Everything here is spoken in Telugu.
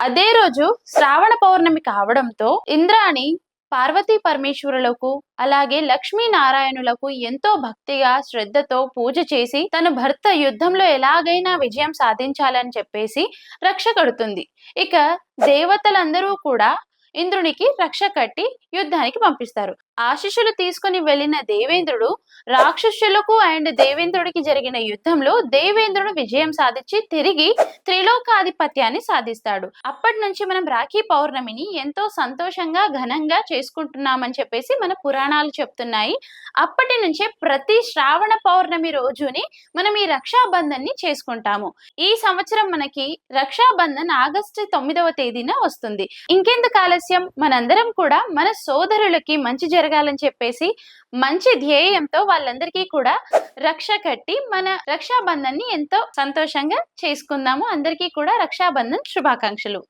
అదే రోజు శ్రావణ పౌర్ణమి కావడంతో ఇంద్రాణి పార్వతీ పరమేశ్వరులకు అలాగే లక్ష్మీ నారాయణులకు ఎంతో భక్తిగా శ్రద్ధతో పూజ చేసి తన భర్త యుద్ధంలో ఎలాగైనా విజయం సాధించాలని చెప్పేసి రక్ష కడుతుంది. ఇక దేవతలందరూ కూడా ఇంద్రునికి రక్ష కట్టి యుద్ధానికి పంపిస్తారు. ఆశీస్సులు తీసుకుని వెళ్ళిన దేవేంద్రుడు రాక్షసులకు అండ్ దేవేంద్రుడికి జరిగిన యుద్ధంలో దేవేంద్రుడు విజయం సాధించి తిరిగి త్రిలోకాధిపత్యాన్ని సాధిస్తాడు. అప్పటి నుంచి మనం రాఖీ పౌర్ణమిని ఎంతో సంతోషంగా ఘనంగా చేసుకుంటున్నామని చెప్పేసి మన పురాణాలు చెప్తున్నాయి. అప్పటి నుంచే ప్రతి శ్రావణ పౌర్ణమి రోజుని మనం ఈ రక్షాబంధన్ ని చేసుకుంటాము. ఈ సంవత్సరం మనకి రక్షాబంధన్ ఆగస్టు 9వ తేదీన వస్తుంది. ఇంకెందుకు ఆలస్యం, మనందరం కూడా మన సోదరులకి మంచి జరగాలని చెప్పేసి మంచి ధ్యేయంతో వాళ్ళందరికీ కూడా రక్ష కట్టి మన రక్షాబంధన్ ని ఎంతో సంతోషంగా చేసుకుందాము. అందరికీ కూడా రక్షాబంధన్ శుభాకాంక్షలు.